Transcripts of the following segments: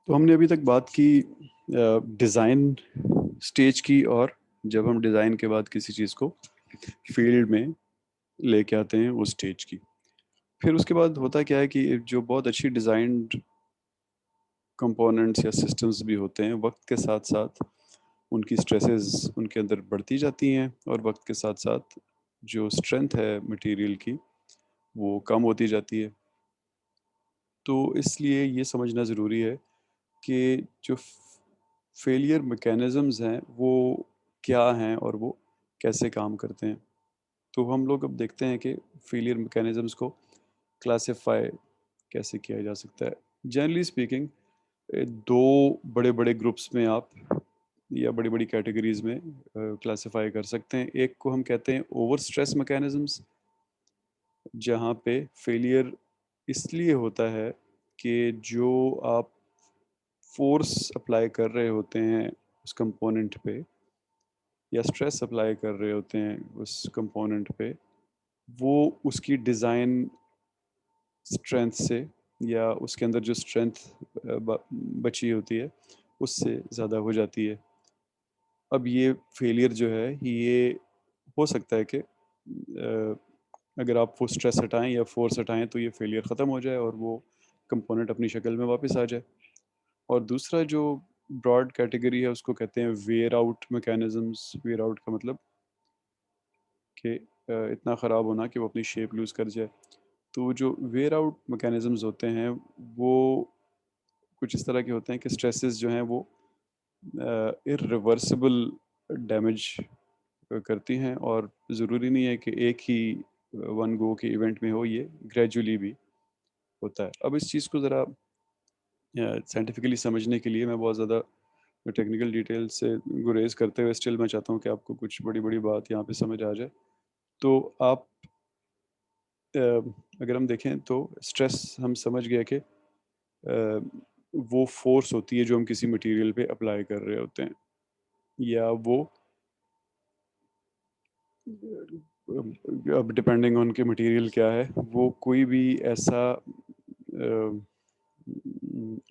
तो हमने अभी तक बात की डिज़ाइन स्टेज की, और जब हम डिज़ाइन के बाद किसी चीज़ को फील्ड में लेके आते हैं उस स्टेज की। फिर उसके बाद होता क्या है कि जो बहुत अच्छी डिज़ाइंड कंपोनेंट्स या सिस्टम्स भी होते हैं, वक्त के साथ साथ उनकी स्ट्रेसेस उनके अंदर बढ़ती जाती हैं, और वक्त के साथ साथ जो स्ट्रेंथ है मटेरियल की वो कम होती जाती है। तो इसलिए ये समझना ज़रूरी है कि जो फेलियर मैकेनिज़म्स हैं वो क्या हैं और वो कैसे काम करते हैं। तो हम लोग अब देखते हैं कि फेलियर मैकेनिज़म्स को क्लासिफाई कैसे किया जा सकता है। जनरली स्पीकिंग 2 बड़े-बड़े ग्रुप्स में आप या बड़ी-बड़ी कैटेगरीज़ में क्लासिफाई कर सकते हैं। एक को हम कहते हैं ओवर स्ट्रेस मैकेनिज़म्स, जहाँ पे फेलियर इसलिए होता है कि जो आप फ़ोर्स अप्लाई कर रहे होते हैं उस कंपोनेंट पे, या स्ट्रेस अप्लाई कर रहे होते हैं उस कंपोनेंट पे, वो उसकी डिज़ाइन स्ट्रेंथ से या उसके अंदर जो स्ट्रेंथ बची होती है उससे ज़्यादा हो जाती है। अब ये फेलियर जो है ये हो सकता है कि अगर आप वो स्ट्रेस हटाएं या फोर्स हटाएं तो ये फेलियर ख़त्म हो जाए और वो कंपोनेंट अपनी शक्ल में वापस आ जाए। और दूसरा जो ब्रॉड कैटेगरी है उसको कहते हैं wear out mechanisms. Wear out का मतलब कि इतना ख़राब होना कि वो अपनी शेप लूज़ कर जाए। तो जो वेयर आउट मैकेनिज़म्स होते हैं वो कुछ इस तरह के होते हैं कि स्ट्रेसेस जो हैं वो इरिवर्सिबल डैमेज करती हैं, और ज़रूरी नहीं है कि एक ही वन गो के इवेंट में हो, ये ग्रेजुअली भी होता है। अब इस चीज़ को ज़रा साइंटिफिकली समझने के लिए मैं बहुत ज़्यादा टेक्निकल डिटेल से गुरेज करते हुए स्टिल मैं चाहता हूँ कि आपको कुछ बड़ी बड़ी बात यहाँ पे समझ आ जाए। तो आप अ, अगर हम देखें तो स्ट्रेस हम समझ गए कि वो फोर्स होती है जो हम किसी मटेरियल पे अप्लाई कर रहे होते हैं, या वो अब डिपेंडिंग ऑन के मटेरियल क्या है, वो कोई भी ऐसा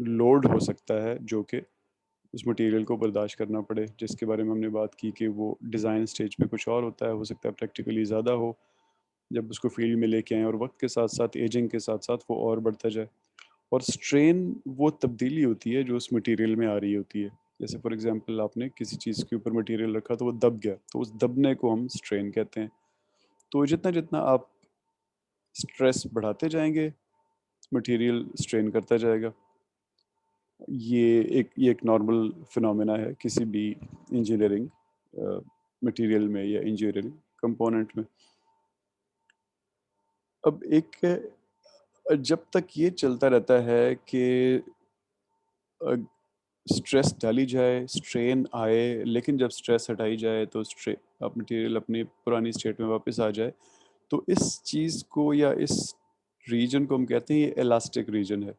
लोड हो सकता है जो कि उस मटेरियल को बर्दाश्त करना पड़े, जिसके बारे में हमने बात की कि वो डिज़ाइन स्टेज पे कुछ और होता है, हो सकता है प्रैक्टिकली ज़्यादा हो जब उसको फील्ड में लेके आएँ, और वक्त के साथ साथ एजिंग के साथ साथ वो और बढ़ता जाए। और स्ट्रेन वो तब्दीली होती है जो उस मटेरियल में आ रही होती है। जैसे फॉर एग्जांपल आपने किसी चीज़ के ऊपर मटेरियल रखा तो वो दब गया, तो उस दबने को हम स्ट्रेन कहते हैं। तो जितना जितना आप स्ट्रेस बढ़ाते जाएंगे, मटेरियल स्ट्रेन करता जाएगा। ये एक नॉर्मल फिनोमेना है किसी भी इंजीनियरिंग मटेरियल में या इंजीनियरिंग कंपोनेंट में। अब एक जब तक ये चलता रहता है कि स्ट्रेस डाली जाए, स्ट्रेन आए, लेकिन जब स्ट्रेस हटाई जाए तो स्ट्रे अब मटेरियल अपनी पुरानी स्टेट में वापस आ जाए, तो इस चीज़ को या इस रीजन को हम कहते हैं ये इलास्टिक रीजन है।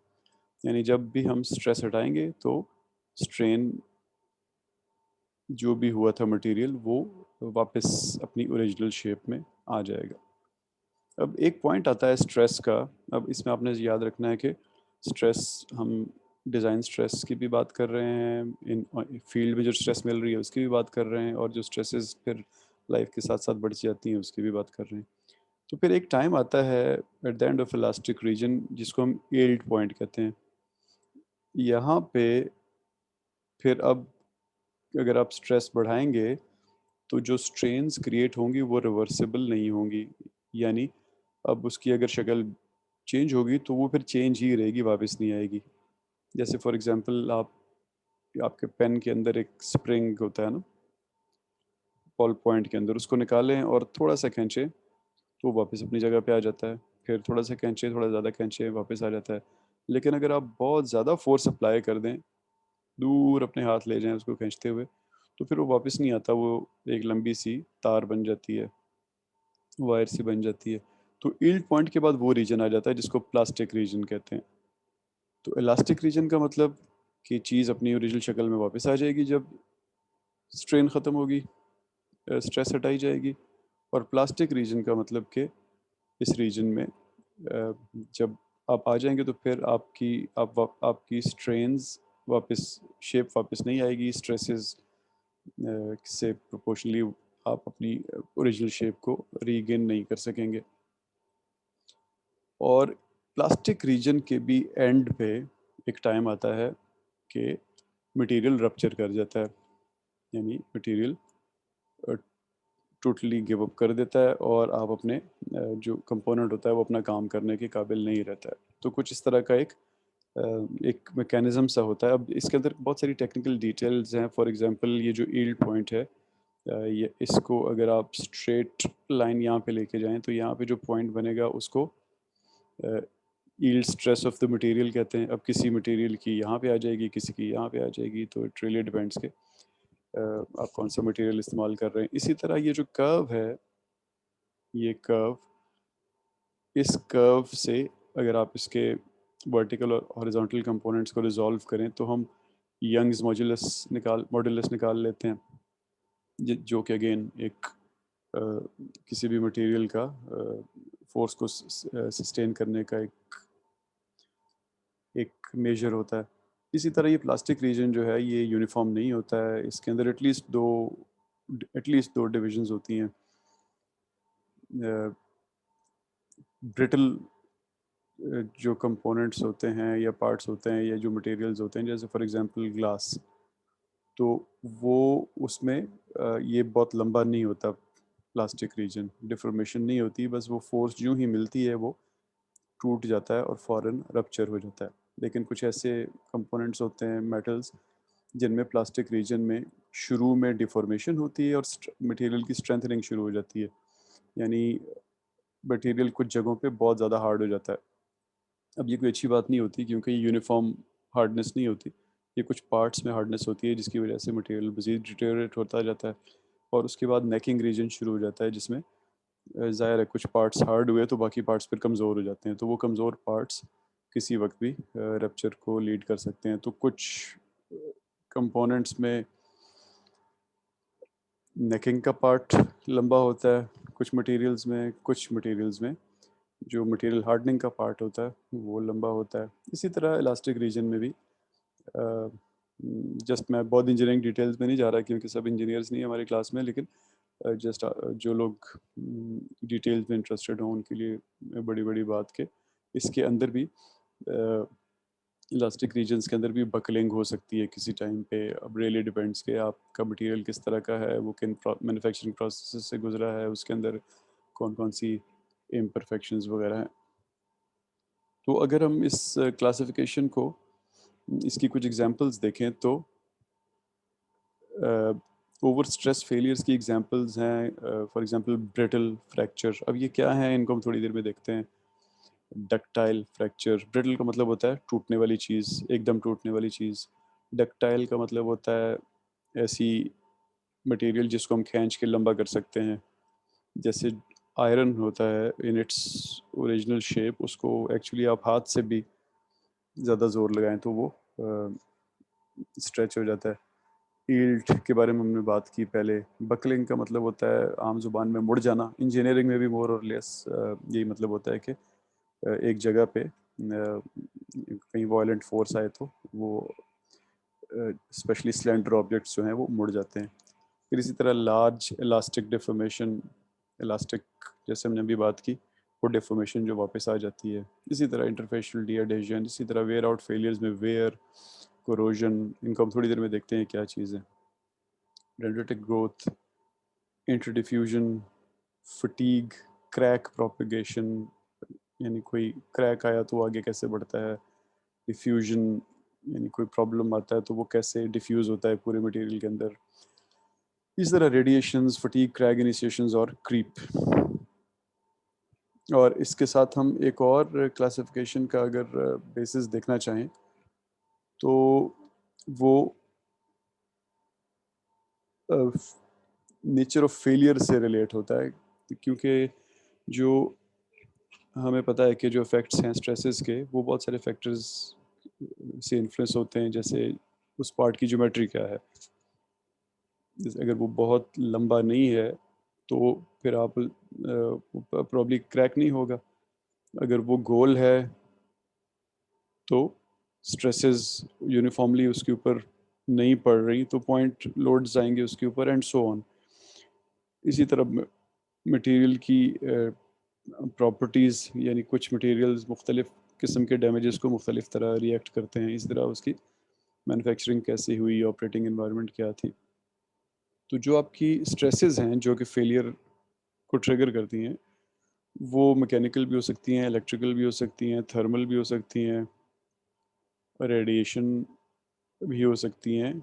यानी जब भी हम स्ट्रेस हटाएंगे तो स्ट्रेन जो भी हुआ था मटेरियल वो वापस अपनी ओरिजिनल शेप में आ जाएगा। अब एक पॉइंट आता है स्ट्रेस का। अब इसमें आपने याद रखना है कि स्ट्रेस हम डिज़ाइन स्ट्रेस की भी बात कर रहे हैं, इन फील्ड में जो स्ट्रेस मिल रही है उसकी भी बात कर रहे हैं, और जो स्ट्रेसेस फिर लाइफ के साथ साथ बढ़ जाती हैं उसकी भी बात कर रहे हैं। तो फिर एक टाइम आता है at the end of elastic region जिसको हम यील्ड पॉइंट कहते हैं। यहाँ पे फिर अब अगर आप स्ट्रेस बढ़ाएंगे तो जो स्ट्रेन्स क्रिएट होंगी वो रिवर्सिबल नहीं होंगी। यानी अब उसकी अगर शक्ल चेंज होगी तो वो फिर चेंज ही रहेगी, वापस नहीं आएगी। जैसे फॉर एग्जांपल आप आपके पेन के अंदर एक स्प्रिंग होता है ना, बॉल पॉइंट के अंदर, उसको निकालें और थोड़ा सा खींचें तो वो वापस अपनी जगह पे आ जाता है। फिर थोड़ा सा खींचें, थोड़ा ज़्यादा खींचें, वापस आ जाता है। लेकिन अगर आप बहुत ज़्यादा फोर्स अप्लाई कर दें, दूर अपने हाथ ले जाएं उसको खींचते हुए, तो फिर वो वापस नहीं आता, वो एक लंबी सी तार बन जाती है, वायर सी बन जाती है। तो यील्ड पॉइंट के बाद वो रीजन आ जाता है जिसको प्लास्टिक रीजन कहते हैं। तो इलास्टिक रीजन का मतलब कि चीज़ अपनी ओरिजिनल शक्ल में वापस आ जाएगी जब स्ट्रेन ख़त्म होगी, स्ट्रेस हटाई जाएगी। और प्लास्टिक रीजन का मतलब कि इस रीजन में जब आप आ जाएंगे तो फिर आपकी स्ट्रेन्स वापस शेप वापस नहीं आएगी, स्ट्रेसेस से प्रोपोर्शनली आप अपनी ओरिजिनल शेप को रीगेन नहीं कर सकेंगे। और प्लास्टिक रीजन के भी एंड पे एक टाइम आता है कि मटेरियल रप्चर कर जाता है, यानी मटेरियल टोटली गिव अप कर देता है और आप अपने जो कंपोनेंट होता है वो अपना काम करने के काबिल नहीं रहता है। तो कुछ इस तरह का एक मैकेनिज्म सा होता है। अब इसके अंदर बहुत सारी टेक्निकल डिटेल्स हैं। फॉर एग्जांपल ये जो यील्ड पॉइंट है, ये इसको अगर आप स्ट्रेट लाइन यहाँ पे लेके जाएं तो यहाँ पे जो पॉइंट बनेगा उसको yield stress of the material कहते हैं। अब किसी मटेरियल की यहाँ पे आ जाएगी, किसी की यहाँ पे आ जाएगी, तो इट रियली डिपेंड्स के आप कौन सा मटेरियल इस्तेमाल कर रहे हैं। इसी तरह ये जो कर्व है, ये कर्व, इस कर्व से अगर आप इसके वर्टिकल और हॉरिजॉन्टल कंपोनेंट्स को रिजॉल्व करें तो हम यंग्स मॉडुलस निकाल लेते हैं, जो कि अगेन एक किसी भी मटेरियल का फोर्स को सस्टेन करने का एक मेजर होता है। इसी तरह ये प्लास्टिक रीजन जो है ये यूनिफॉर्म नहीं होता है, इसके अंदर एटलीस्ट दो डिविजन्स होती हैं। ब्रिटल जो कंपोनेंट्स होते हैं या पार्ट्स होते हैं या जो मटेरियल्स होते हैं, जैसे फॉर एग्जांपल ग्लास, तो वो उसमें ये बहुत लंबा नहीं होता प्लास्टिक रीजन, डिफॉर्मेशन नहीं होती, बस वो फोर्स जो ही मिलती है वो टूट जाता है और फौरन रप्चर हो जाता है। लेकिन कुछ ऐसे कंपोनेंट्स होते हैं, मेटल्स, जिनमें प्लास्टिक रीजन में शुरू में डिफॉर्मेशन होती है और मटेरियल की स्ट्रेंथनिंग शुरू हो जाती है, यानी मटेरियल कुछ जगहों पे बहुत ज़्यादा हार्ड हो जाता है। अब ये कोई अच्छी बात नहीं होती क्योंकि ये यूनिफॉर्म हार्डनेस नहीं होती, ये कुछ पार्ट्स में हार्डनेस होती है जिसकी वजह से मटेरियल मज़ीद डिटेरियोरेट होता जाता है। और उसके बाद नेकिंग रीजन शुरू हो जाता है जिसमें ज़ाहिर है कुछ पार्ट्स हार्ड हुए तो बाकी पार्ट्स फिर कमज़ोर हो जाते हैं, तो वो कमज़ोर पार्ट्स किसी वक्त भी रप्चर को लीड कर सकते हैं। तो कुछ कंपोनेंट्स में नेकिंग का पार्ट लंबा होता है, कुछ मटेरियल्स में जो मटेरियल हार्डनिंग का पार्ट होता है वो लंबा होता है। इसी तरह इलास्टिक रीजन में भी जस्ट मैं बहुत इंजीनियरिंग डिटेल्स में नहीं जा रहा क्योंकि सब इंजीनियर्स नहीं है हमारी क्लास में, लेकिन जस्ट जो लोग डिटेल्स में इंटरेस्टेड हों उनके लिए बड़ी बड़ी बात के इसके अंदर भी इलास्टिक रीजन्स के अंदर भी बकलिंग हो सकती है किसी टाइम पे। अब रियली डिपेंड्स कि आपका मटेरियल किस तरह का है, वो किन मैन्युफैक्चरिंग प्रोसेस से गुजरा है, उसके अंदर कौन कौन सी इम्परफेक्शंस वगैरह हैं। तो अगर हम इस क्लासिफिकेशन को, इसकी कुछ एग्जांपल्स देखें तो ओवर स्ट्रेस फेलियर्स की एग्जांपल्स हैं। For example brittle fracture. अब ये क्या है, इनको हम थोड़ी देर में देखते हैं। डक्टाइल फ्रैक्चर, ब्रिटल का मतलब होता है टूटने वाली चीज़, एकदम टूटने वाली चीज़। डक्टाइल का मतलब होता है ऐसी मटेरियल जिसको हम खींच के लंबा कर सकते हैं। जैसे आयरन होता है इन इट्स ओरिजिनल शेप, उसको एक्चुअली आप हाथ से भी ज़्यादा ज़ोर लगाएं तो वो स्ट्रेच हो जाता है। ईल्ट के बारे में हमने बात की पहले। बकलिंग का मतलब होता है आम जुबान में मुड़ जाना। इंजीनियरिंग में भी मोर और लेस यही मतलब होता है कि एक जगह पे कहीं वायलेंट फोर्स आए तो वो स्पेशली स्लेंडर ऑब्जेक्ट्स जो हैं वो मुड़ जाते हैं। फिर इसी तरह लार्ज इलास्टिक डिफॉर्मेशन, इलास्टिक जैसे हमने अभी बात की, वो डिफॉर्मेशन जो वापस आ जाती है। इसी तरह इंटरफेशियल डीएडेशन, इसी तरह वेयर आउट फेलियर्स में वेयर, कोरोजन, इनको हम थोड़ी देर में देखते हैं क्या चीज़ है। Dendritic growth, interdiffusion, fatigue, crack propagation, यानी कोई क्रैक आया तो आगे कैसे बढ़ता है। डिफ्यूजन, यानी कोई प्रॉब्लम आता है तो वो कैसे डिफ्यूज़ होता है पूरे मटेरियल के अंदर। इस तरह रेडिएशंस, फटीग, क्रैक इनिशिएशंस और क्रीप। और इसके साथ हम एक और क्लासिफिकेशन का अगर बेसिस देखना चाहें तो वो नेचर ऑफ फेलियर से रिलेट होता है, क्योंकि जो हमें पता है कि जो इफ़ेक्ट्स हैं स्ट्रेसेस के वो बहुत सारे फैक्टर्स से इन्फ्लुएंस होते हैं। जैसे उस पार्ट की ज्योमेट्री क्या है, जैसे अगर वो बहुत लंबा नहीं है तो फिर आप प्रॉब्ली क्रैक नहीं होगा। अगर वो गोल है तो स्ट्रेसेस यूनिफॉर्मली उसके ऊपर नहीं पड़ रही तो पॉइंट लोड्स आएंगे उसके ऊपर एंड सो ऑन। इसी तरह मटेरियल की प्रॉपर्टीज़, यानी कुछ मटेरियल्स मुख्तलिफ किस्म के डैमेजेस को मुख्तलिफ तरह रिएक्ट करते हैं, इस तरह उसकी मैन्युफैक्चरिंग कैसे हुई, ऑपरेटिंग एनवायरनमेंट क्या थी। तो जो आपकी स्ट्रेसेस हैं जो कि फेलियर को ट्रिगर करती हैं, वो मैकेनिकल भी हो सकती हैं, इलेक्ट्रिकल भी हो सकती हैं, थर्मल भी हो सकती हैं, रेडिएशन भी हो सकती हैं,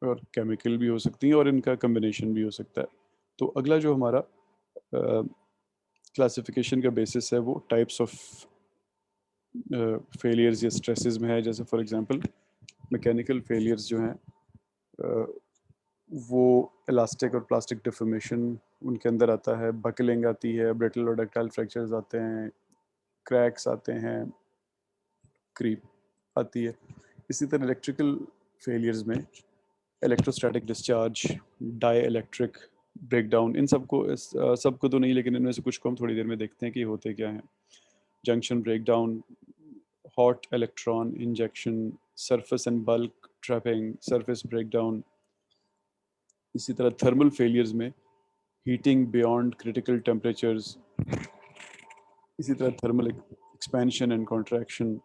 और केमिकल भी हो सकती हैं, और इनका कम्बिनेशन भी हो सकता है। तो अगला जो हमारा क्लासिफिकेशन का बेसिस है वो टाइप्स ऑफ फेलियर्स या स्ट्रेसेस में है। जैसे फॉर एग्जांपल मैकेनिकल फेलियर्स जो हैं वो इलास्टिक और प्लास्टिक डिफॉर्मेशन उनके अंदर आता है, बकलिंग आती है, ब्रिटल और डक्टाइल फ्रैक्चर्स आते हैं, क्रैक्स आते हैं, क्रीप आती है। इसी तरह इलेक्ट्रिकल फेलियर्स में electrostatic discharge, dielectric breakdown, इन सबको तो नहीं, लेकिन इनमें से कुछ को हम थोड़ी देर में देखते हैं कि होते क्या हैं। Junction breakdown, hot electron injection, surface and bulk trapping, surface breakdown. इसी तरह थर्मल फेलियर्स में हीटिंग बियॉन्ड क्रिटिकल टेम्परेचर्स, इसी तरह थर्मल एक्सपेंशन एंड कॉन्ट्रैक्शन।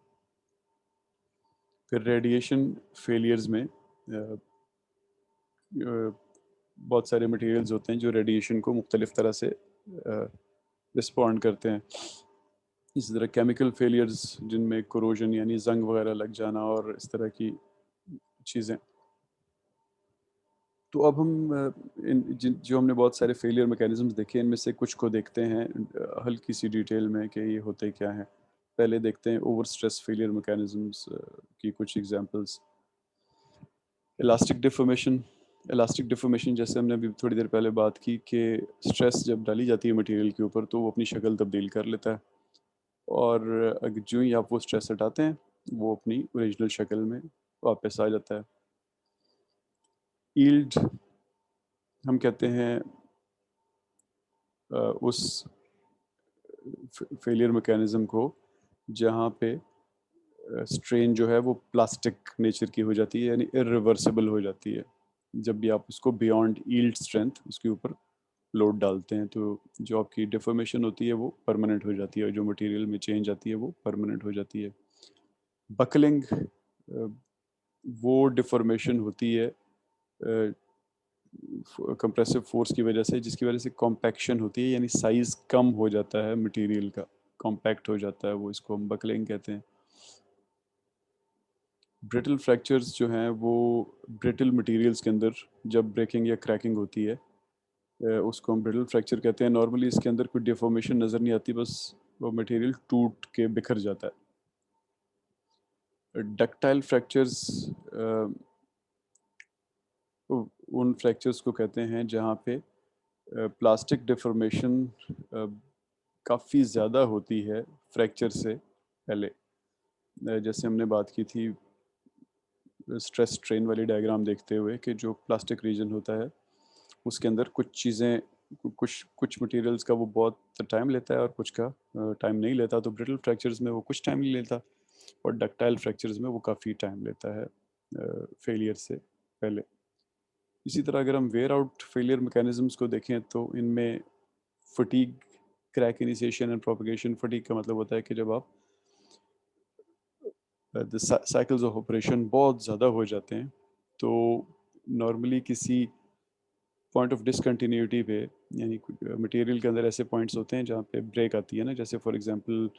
फिर रेडिएशन फेलियर्स में बहुत सारे मटेरियल्स होते हैं जो रेडिएशन को मुख्तलिफ तरह से रिस्पॉन्ड करते हैं। इसी तरह केमिकल फेलियर्स जिनमें कोरोजन यानी जंग वगैरह लग जाना और इस तरह की चीज़ें। तो अब हम जो हमने बहुत सारे फेलियर मैकेनिज्म्स देखे, इनमें से कुछ को देखते हैं हल्की सी डिटेल में कि ये होते क्या हैं। पहले देखते हैं ओवर स्ट्रेस फेलियर मैकेनिज्म्स की कुछ एग्जांपल्स। इलास्टिक डिफॉर्मेशन जैसे हमने अभी थोड़ी देर पहले बात की कि स्ट्रेस जब डाली जाती है मटेरियल के ऊपर तो वो अपनी शक्ल तब्दील कर लेता है, और अगर जो ही आप वो स्ट्रेस हटाते हैं वो अपनी ओरिजिनल शक्ल में वापस आ जाता है। ईल्ड हम कहते हैं उस फेलियर मैकेनिज्म को जहाँ पे स्ट्रेन जो है वो प्लास्टिक नेचर की हो जाती है, यानी इरिवर्सिबल हो जाती है। जब भी आप उसको बियॉन्ड ईल्ड स्ट्रेंथ उसके ऊपर लोड डालते हैं तो जो आपकी डिफॉर्मेशन होती है वो परमानेंट हो जाती है, और जो मटेरियल में चेंज आती है वो परमानेंट हो जाती है। बकलिंग वो डिफॉर्मेशन होती है कंप्रेसिव फोर्स की वजह से, जिसकी वजह से कॉम्पैक्शन होती है, यानी साइज कम हो जाता है मटेरियल का, कॉम्पैक्ट हो जाता है वो, इसको हम बकलिंग कहते हैं। ब्रिटल फ्रैक्चर्स जो हैं वो ब्रिटल मटेरियल्स के अंदर जब ब्रेकिंग या क्रैकिंग होती है उसको हम ब्रिटल फ्रैक्चर कहते हैं। नॉर्मली इसके अंदर कोई डिफॉर्मेशन नज़र नहीं आती, बस वो मटेरियल टूट के बिखर जाता है। डक्टाइल फ्रैक्चर्स उन फ्रैक्चर्स को कहते हैं जहाँ पे प्लास्टिक डिफॉर्मेशन काफ़ी ज़्यादा होती है फ्रैक्चर से पहले। जैसे हमने बात की थी स्ट्रेस स्ट्रेन वाली डायग्राम देखते हुए कि जो प्लास्टिक रीजन होता है उसके अंदर कुछ चीज़ें, कुछ कुछ मटेरियल्स का वो बहुत टाइम लेता है और कुछ का टाइम नहीं लेता। तो ब्रिटल फ्रैक्चर्स में वो कुछ टाइम नहीं लेता, और डक्टाइल फ्रैक्चर्स में वो काफ़ी टाइम लेता है फेलियर से पहले। इसी तरह अगर हम वेयर आउट फेलियर मैकेनिज्म्स को देखें तो इनमें fatigue, crack initiation and propagation. Fatigue का मतलब होता है कि जब आप साइकिल्स ऑफ ऑपरेशन बहुत ज़्यादा हो जाते हैं तो नॉर्मली किसी पॉइंट ऑफ डिसकंटिन्यूटी पे, यानी मटेरियल के अंदर ऐसे पॉइंट्स होते हैं जहाँ पे ब्रेक आती है ना, जैसे फॉर एग्जांपल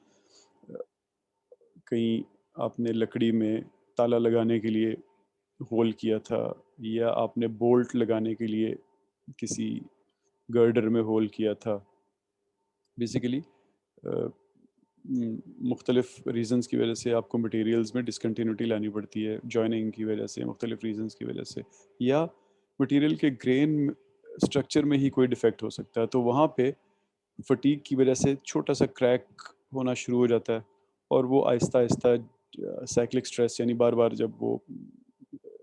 कहीं आपने लकड़ी में ताला लगाने के लिए होल किया था, या आपने बोल्ट लगाने के लिए किसी गर्डर में होल किया था। बेसिकली मुख्तलिफ रीजंस की वजह से आपको मटेरियल्स में डिसकंटिन्यूटी लानी पड़ती है, जॉइनिंग की वजह से, मुख्तलिफ रीजंस की वजह से, या मटेरियल के ग्रेन स्ट्रक्चर में ही कोई डिफेक्ट हो सकता है। तो वहाँ पे फटीग की वजह से छोटा सा क्रैक होना शुरू हो जाता है, और वो आहिस्ता आहिस्ता साइक्लिक स्ट्रेस, यानी बार बार जब वो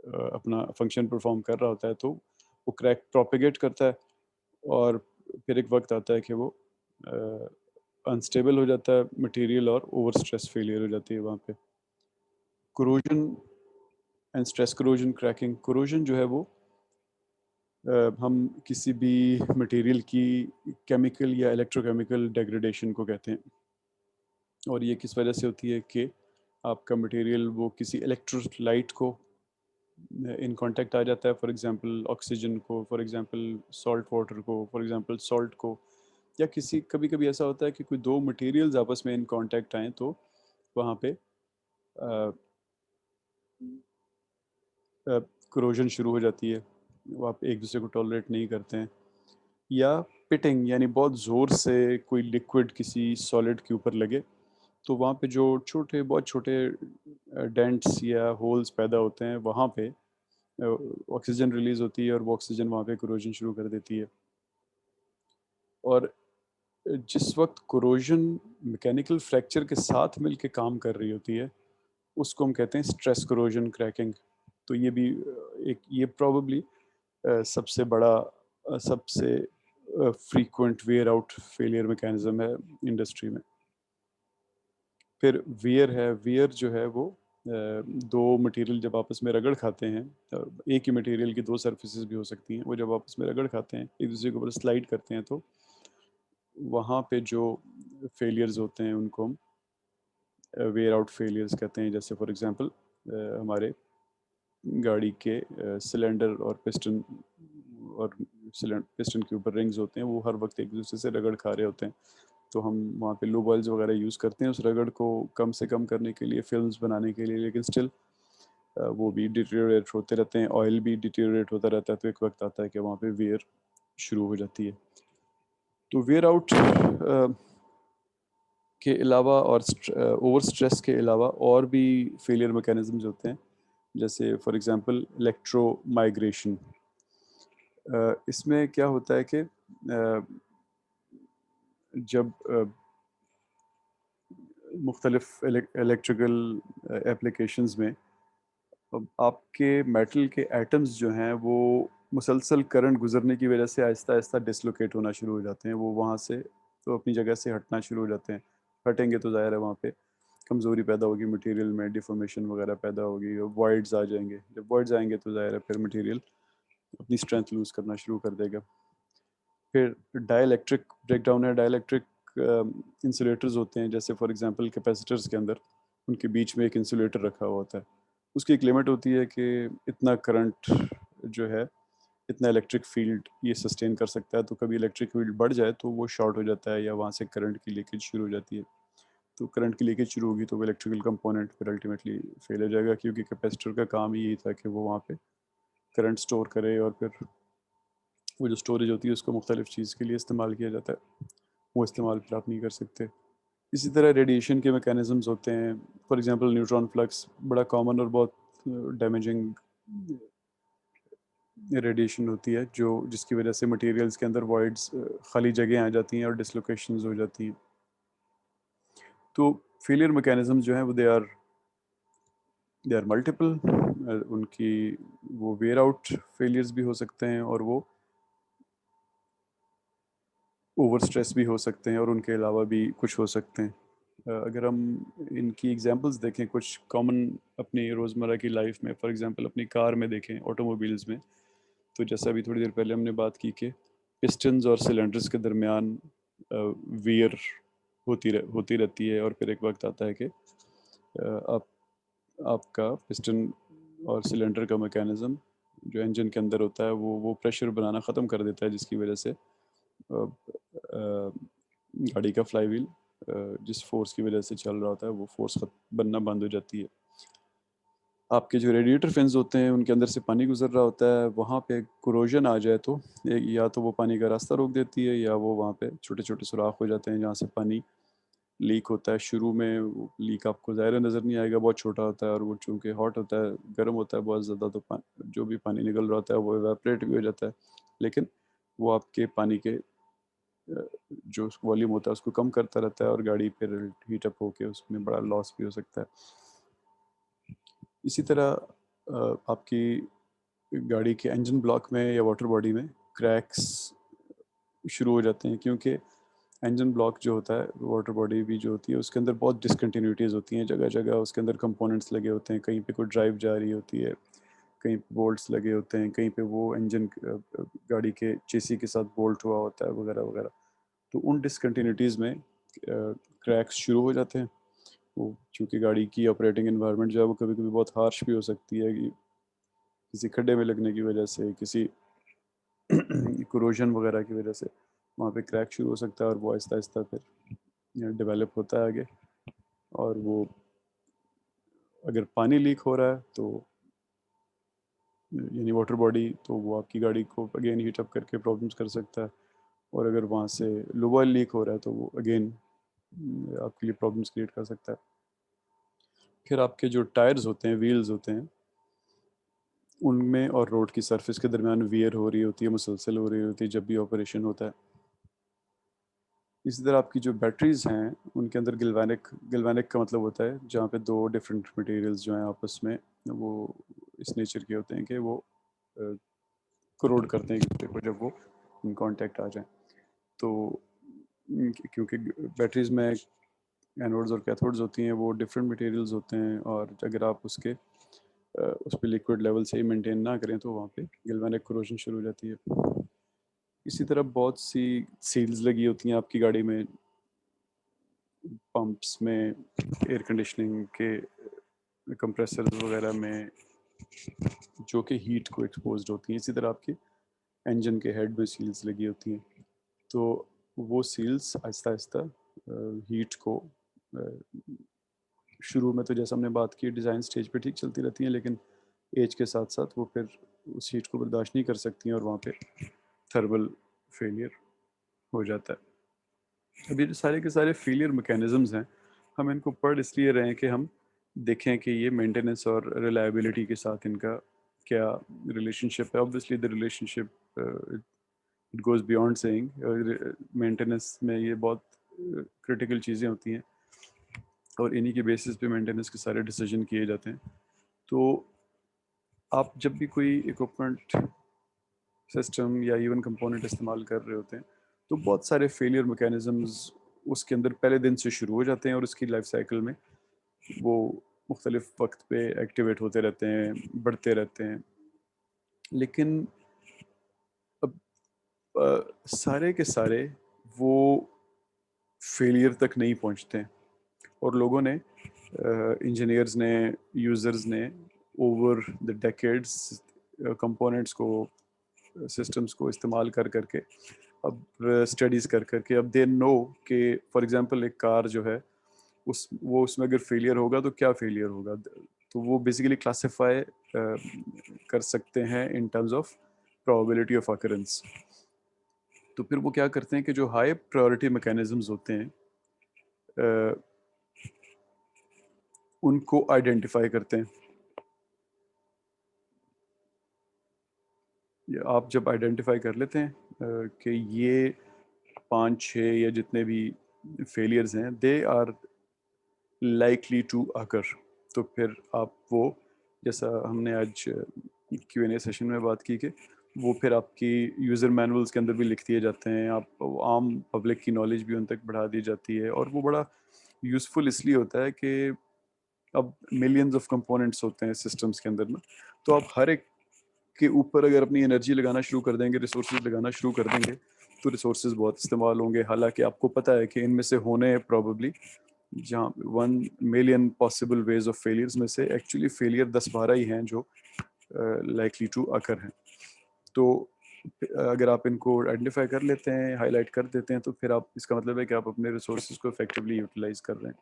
अपना फंक्शन परफॉर्म कर रहा होता है तो वो क्रैक प्रोपेगेट करता है, और फिर एक वक्त आता है कि वो अनस्टेबल हो जाता है मटेरियल और ओवर स्ट्रेस फेलियर हो जाती है वहाँ पे। Corrosion and stress corrosion cracking. Corrosion जो है वो हम किसी भी मटेरियल की केमिकल या इलेक्ट्रोकेमिकल डेग्रेडेशन को कहते हैं, और ये किस वजह से होती है कि आपका मटेरियल वो किसी इलेक्ट्रोलाइट को इन कांटेक्ट आ जाता है, फॉर एग्जांपल ऑक्सीजन को, फॉर एग्जांपल सॉल्ट वाटर को, फॉर एग्जांपल सॉल्ट को, या किसी कभी कभी ऐसा होता है कि कोई दो मटेरियल्स आपस में इन कांटेक्ट आए तो वहाँ पे कोरोजन शुरू हो जाती है, वो आप एक दूसरे को टॉलरेट नहीं करते हैं। या पिटिंग, यानी बहुत ज़ोर से कोई लिक्विड किसी सॉलिड के ऊपर लगे तो वहाँ पे जो छोटे बहुत छोटे डेंट्स या होल्स पैदा होते हैं, वहाँ पे ऑक्सीजन रिलीज होती है और वो ऑक्सीजन वहाँ पे कोरोजन शुरू कर देती है। और जिस वक्त कोरोजन मैकेनिकल फ्रैक्चर के साथ मिलके काम कर रही होती है उसको हम कहते हैं स्ट्रेस कोरोजन क्रैकिंग। तो ये भी एक ये प्रॉब्ली सबसे बड़ा सबसे frequent wear out failure mechanism है इंडस्ट्री में। फिर वियर है। वियर जो है वो दो मटेरियल जब आपस में रगड़ खाते हैं, एक ही मटेरियल की दो सरफेसेस भी हो सकती हैं, वो जब आपस में रगड़ खाते हैं एक दूसरे के ऊपर स्लाइड करते हैं तो वहाँ पे जो फेलियर्स होते हैं उनको हम वेयर आउट फेलियर्स कहते हैं। जैसे फॉर एग्जांपल हमारे गाड़ी के सिलेंडर और पिस्टन और पिस्टन के ऊपर रिंग्स होते हैं, वो हर वक्त एक दूसरे से रगड़ खा रहे होते हैं, तो हम वहाँ पे लूब ऑयल्स वगैरह यूज़ करते हैं उस रगड़ को कम से कम करने के लिए, फिल्म्स बनाने के लिए, लेकिन स्टिल वो भी डिटेरियोरेट होते रहते हैं, ऑयल भी डिटेरियोरेट होता रहता है, तो एक वक्त आता है कि वहाँ पे वेयर शुरू हो जाती है। तो वेयर आउट के अलावा और ओवर स्ट्रेस के अलावा और भी फेलियर मैकेनिज्म्स होते हैं, जैसे फॉर एग्जांपल इलेक्ट्रो माइग्रेशन। इसमें क्या होता है कि जब मुख्तलिफ इलेक्ट्रिकल एप्लीकेशंस में अब आपके मेटल के एटम्स जो हैं वो मुसलसल करंट गुजरने की वजह से आहिस्ता आहिस्ता डिसलोकेट होना शुरू हो जाते हैं, वो वहाँ से तो अपनी जगह से हटना शुरू हो जाते हैं। हटेंगे तो ज़ाहिर है वहाँ पे कमज़ोरी पैदा होगी, मटेरियल में डिफॉर्मेशन वगैरह पैदा होगी, वॉइड्स आ जाएंगे। जब वॉइड्स आएंगे तो ज़ाहिर है फिर मटेरियल अपनी स्ट्रेंथ लूज़ करना शुरू कर देगा। फिर डाइलेक्ट्रिक ब्रेकडाउन है। डाइलेक्ट्रिक इंसुलेटर्स होते हैं, जैसे फॉर एग्जांपल कैपेसिटर्स के अंदर उनके बीच में एक इंसुलेटर रखा हुआ होता है, उसकी एक लिमिट होती है कि इतना करंट जो है, इतना इलेक्ट्रिक फील्ड ये सस्टेन कर सकता है। तो कभी इलेक्ट्रिक फील्ड बढ़ जाए तो वो शॉर्ट हो जाता है या वहाँ से करंट की लीकेज शुरू हो जाती है। तो करंट की लीकेज शुरू होगी तो वो इलेक्ट्रिकल कंपोनेंट फिर अल्टीमेटली फेल हो जाएगा, क्योंकि कैपेसिटर का काम ही यही था कि वो वहाँ पे करंट स्टोर करे और फिर वो जो स्टोरेज होती है उसको मुख्तलिफ चीज़ के लिए इस्तेमाल किया जाता है, वो इस्तेमाल फिर आप नहीं कर सकते। इसी तरह रेडिएशन के मैकेनिज़म्स होते हैं, फॉर एग्जांपल न्यूट्रॉन फ्लक्स बड़ा कॉमन और बहुत डैमेजिंग रेडिएशन होती है, जो जिसकी वजह से मटेरियल्स के अंदर वॉइड्स, खाली जगह आ जाती हैं और डिसलोकेशंस हो जाती हैं। तो फेलियर मैकेनिज़म्स जो हैं वो दे आर मल्टीपल। उनकी वो वेयर आउट फेलियर्स भी हो सकते हैं और वो ओवर स्ट्रेस भी हो सकते हैं और उनके अलावा भी कुछ हो सकते हैं। अगर हम इनकी एग्जांपल्स देखें कुछ कॉमन अपनी रोज़मर्रा की लाइफ में, फॉर एग्जांपल अपनी कार में देखें, ऑटोमोबाइल्स में, तो जैसा अभी थोड़ी देर पहले हमने बात की कि पिस्टन्स और सिलेंडर्स के दरमियान वियर होती रहती है, और फिर एक वक्त आता है कि आप आपका पिस्टन और सिलेंडर का मैकेनिज़्म जो इंजन के अंदर होता है वो प्रेशर बनाना ख़त्म कर देता है, जिसकी वजह से गाड़ी का फ्लाईव्हील जिस फोर्स की वजह से चल रहा होता है वो फोर्स बनना बंद हो जाती है। आपके जो रेडिएटर फिन्स होते हैं उनके अंदर से पानी गुजर रहा होता है, वहाँ पे कोरोजन आ जाए तो या तो वो पानी का रास्ता रोक देती है, या वो वहाँ पे छोटे छोटे सुराख हो जाते हैं जहाँ से पानी लीक होता है। शुरू में लीक आपको ज़ाहिर नज़र नहीं आएगा, बहुत छोटा होता है, और वो चूँकि हॉट होता है, गर्म होता है बहुत ज़्यादा, तो जो भी पानी निकल रहा होता है वो एवेपरेट भी हो जाता है, लेकिन वो आपके पानी के जो वॉल्यूम होता है उसको कम करता रहता है और गाड़ी फिर हीट अप होके उसमें बड़ा लॉस भी हो सकता है। इसी तरह आपकी गाड़ी के इंजन ब्लॉक में या वाटर बॉडी में क्रैक्स शुरू हो जाते हैं, क्योंकि इंजन ब्लॉक जो होता है, वाटर बॉडी भी जो होती है, उसके अंदर बहुत डिसकंटिन्यूटीज़ होती हैं, जगह जगह उसके अंदर कंपोनेंट्स लगे होते हैं, कहीं पे कोई ड्राइव जा रही होती है, कहीं पे बोल्ट्स लगे होते हैं, कहीं पे वो इंजन गाड़ी के चेसी के साथ बोल्ट हुआ होता है, वगैरह वगैरह। तो उन डिसकंटिन्यूटीज़ में क्रैक्स शुरू हो जाते हैं। वो क्योंकि गाड़ी की ऑपरेटिंग एनवायरनमेंट जो है वो कभी कभी बहुत हार्श भी हो सकती है, कि किसी खड्डे में लगने की वजह से, किसी कोरोजन वगैरह की वजह से वहाँ पे क्रैक शुरू हो सकता है, और वो आहिस्ता आहिस्ता फिर डेवलप होता है आगे। और वो अगर पानी लीक हो रहा है तो यानी वाटर बॉडी, तो वो आपकी गाड़ी को अगेन हीट अप करके प्रॉब्लम्स कर सकता है। और अगर वहाँ से लो ऑयल लीक हो रहा है तो वो अगेन आपके लिए प्रॉब्लम्स क्रिएट कर सकता है। फिर आपके जो टायर्स होते हैं, व्हील्स होते हैं, उनमें और रोड की सरफेस के दरमियान वियर हो रही होती है, मुसलसल हो रही होती है जब भी ऑपरेशन होता है। इसी तरह आपकी जो बैटरीज हैं उनके अंदर गिल्वानिक, गिल्वानिक का मतलब होता है जहाँ पे दो डिफरेंट मटेरियल्स जो हैं आपस में वो इस नेचर के होते हैं कि वो करोड करते हैं एक दूसरे को जब वो इन कांटेक्ट आ जाएं। तो क्योंकि बैटरीज में एनोड्स और कैथोड्स होती हैं, वो डिफरेंट मटेरियल्स होते हैं, और अगर आप उस पर लिक्विड लेवल सही मेंटेन ना करें तो वहाँ पे गिल्वानिक करोजन शुरू हो जाती है। इसी तरह बहुत सी सील्स लगी होती हैं आपकी गाड़ी में, पंप्स में, एयर कंडीशनिंग के कंप्रेसर वगैरह में, जो कि हीट को एक्सपोज होती हैं। इसी तरह आपकी इंजन के हेड में सील्स लगी होती हैं। तो वो सील्स आहिस्ता आहिस्ता हीट को शुरू में तो जैसा हमने बात की डिज़ाइन स्टेज पे ठीक चलती रहती हैं, लेकिन एज के साथ साथ वो फिर उस हीट को बर्दाश्त नहीं कर सकती हैं और वहाँ पे थर्मल फेलियर हो जाता है। अब ये जो सारे के सारे फेलियर मैकेनिज़म्स हैं, हम इनको पढ़ इसलिए रहे हैं कि हम देखें कि ये मेंटेनेंस और रिलायबिलिटी के साथ इनका क्या रिलेशनशिप है। Obviously the relationship it goes beyond saying. Maintenance में ये बहुत क्रिटिकल चीज़ें होती हैं, और इन्हीं के बेसिस पे मेंटेनेंस के सारे डिसीजन किए जाते हैं। तो आप जब भी कोई इक्विपमेंट, सिस्टम या इवन कंपोनेंट इस्तेमाल कर रहे होते हैं, तो बहुत सारे फेलियर मैकेनिज़म्स उसके अंदर पहले दिन से शुरू हो जाते हैं, और उसकी लाइफ साइकिल में वो मुख्तलिफ वक्त पे एक्टिवेट होते रहते हैं, बढ़ते रहते हैं। लेकिन अब सारे के सारे वो फेलियर तक नहीं पहुंचते हैं, और लोगों ने, इंजीनियर्स ने, यूज़र्स ने ओवर द डेकेड्स कंपोनेंट्स को, सिस्टम्स को इस्तेमाल कर करके, अब स्टडीज़ कर करके, अब दे नो कि फॉर एग्जांपल एक कार जो है उसमें अगर फेलियर होगा तो क्या फेलियर होगा। तो वो बेसिकली क्लासिफाई कर सकते हैं in terms of probability of occurrence. तो फिर वो क्या करते हैं कि जो हाई प्रायोरिटी मैकेनिज्म्स होते हैं उनको आइडेंटिफाई करते हैं। आप जब आइडेंटिफाई कर लेते हैं कि ये 5-6 या जितने भी फेलियर्स हैं they are likely to occur, तो फिर आप वो, जैसा हमने आज Q&A सेशन में बात की कि वो फिर आपकी यूज़र मैनुअल्स के अंदर भी लिख दिए जाते हैं, आप आम पब्लिक की नॉलेज भी उन तक बढ़ा दी जाती है। और वो बड़ा यूज़फुल इसलिए होता है कि अब मिलियंस ऑफ कंपोनेंट्स होते हैं सिस्टम्स के अंदर में, तो आप हर एक के ऊपर अगर अपनी एनर्जी लगाना शुरू कर देंगे, रिसोर्सेज लगाना शुरू कर देंगे, तो रिसोर्सेज बहुत इस्तेमाल होंगे। हालांकि आपको पता है कि इनमें से होने प्रॉबली, जहाँ 1 million possible ways of failures में से एक्चुअली फेलियर 10-12 ही हैं जो लाइकली टू अकर हैं। तो अगर आप इनको आइडेंटिफाई कर लेते हैं, हाईलाइट कर देते हैं, तो फिर आप, इसका मतलब है कि आप अपने रिसोर्सेज को इफेक्टिवली यूटिलाइज कर रहे हैं।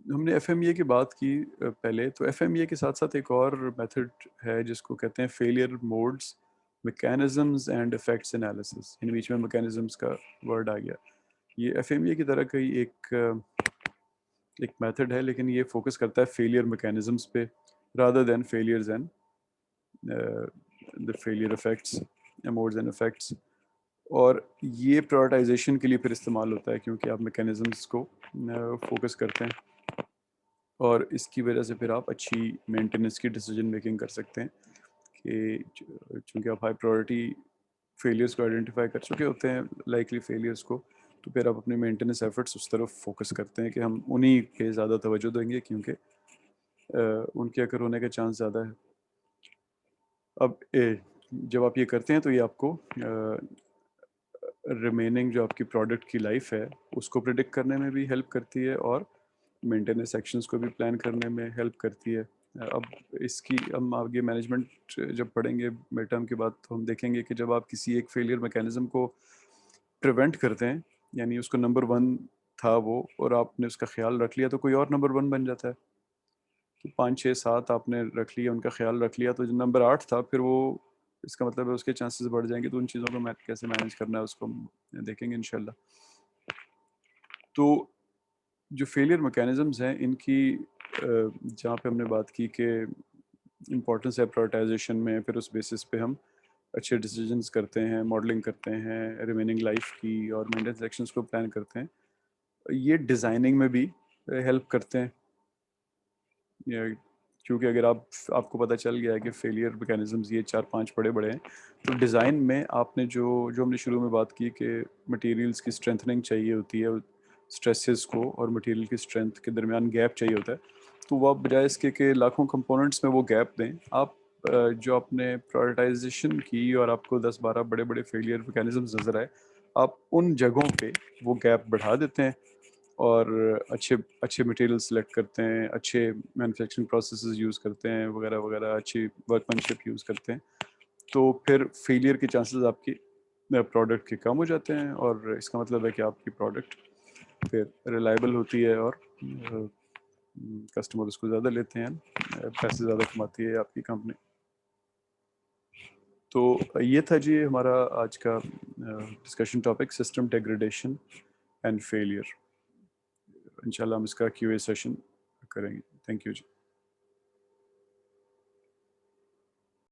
हमने एफ की बात की पहले, तो एफ के साथ साथ एक और मेथड है जिसको कहते हैं failure modes, mechanisms and effects analysis. इन बीच में मैकेनिज्म्स का वर्ड आ गया। ये एफ की तरह का ही एक मेथड है, लेकिन ये फोकस करता है फेलियर मैकेनिज्म्स पे rather than failures and the failure effects, modes and effects. और ये प्रायोरिटाइजेशन के लिए फिर इस्तेमाल होता है, क्योंकि आप मैकेनिज्म्स को फोकस करते हैं, और इसकी वजह से फिर आप अच्छी मेंटेनेंस की डिसीजन मेकिंग कर सकते हैं। कि चूँकि आप हाई प्रायोरिटी फेलियर्स को आइडेंटिफाई कर चुके होते हैं, लाइकली फेलियर्स को, तो फिर आप अपने मेंटेनेंस एफर्ट्स उस तरफ फोकस करते हैं कि हम उन्हीं पे ज़्यादा तवज्जो देंगे, क्योंकि उनके अकर होने का चांस ज़्यादा है। अब जब आप ये करते हैं तो ये आपको रिमेनिंग जो आपकी प्रोडक्ट की लाइफ है उसको प्रिडिक्ट करने में भी हेल्प करती है, और मेंटेनेंस एक्शंस को भी प्लान करने में हेल्प करती है। अब इसकी हम आगे मैनेजमेंट जब पढ़ेंगे मिड टर्म के बाद, तो हम देखेंगे कि जब आप किसी एक फेलियर मैकेनिज्म को प्रिवेंट करते हैं, यानी उसको नंबर वन था वो और आपने उसका ख्याल रख लिया, तो कोई और नंबर वन बन जाता है। तो 5 6 7 आपने रख लिया, उनका ख्याल रख लिया, तो जो नंबर 8 था फिर वो, इसका मतलब है उसके चांसेस बढ़ जाएंगे। तो उन चीज़ों को कैसे मैनेज करना है उसको हम देखेंगे इंशाल्लाह। तो जो फेलियर मैकेनिज्म्स हैं इनकी जहाँ पे हमने बात की कि इम्पोर्टेंस है प्रायोरिटाइजेशन में, फिर उस बेसिस पे हम अच्छे डिसीजंस करते हैं, मॉडलिंग करते हैं रिमेनिंग लाइफ की, और मेंटेनेंस एक्शंस को प्लान करते हैं। ये डिज़ाइनिंग में भी हेल्प करते हैं, क्योंकि अगर आपको पता चल गया है कि फेलियर मैकेनिज्म्स ये 4 5 बड़े बड़े हैं, तो डिज़ाइन में आपने जो जो हमने शुरू में बात की कि मटेरियल्स की स्ट्रेंथनिंग चाहिए होती है, स्ट्रेसेस को और मटेरियल की स्ट्रेंथ के दरमियान गैप चाहिए होता है, तो वो आप बजाय इसके कि लाखों कंपोनेंट्स में वो गैप दें, आप जो आपने प्रायोरिटाइजेशन की और आपको 10 12 बड़े बड़े फेलियर मैकेनिज्म्स नज़र आए, आप उन जगहों पे वो गैप बढ़ा देते हैं और अच्छे अच्छे मटेरियल सेलेक्ट करते हैं, अच्छे मैन्युफैक्चरिंग प्रोसेसेस यूज़ करते हैं, वगैरह वगैरह, अच्छी वर्कमैनशिप यूज़ करते हैं, तो फिर फेलियर के चांसेस आपकी प्रोडक्ट के कम हो जाते हैं, और इसका मतलब है कि आपकी प्रोडक्ट फिर रिलायबल होती है और कस्टमर उसको ज़्यादा लेते हैं, पैसे ज़्यादा कमाती है आपकी कंपनी। तो ये था जी हमारा आज का discussion topic, system degradation and failure. इंशाल्लाह हम इसका क्यूए सेशन करेंगे। Thank you ji.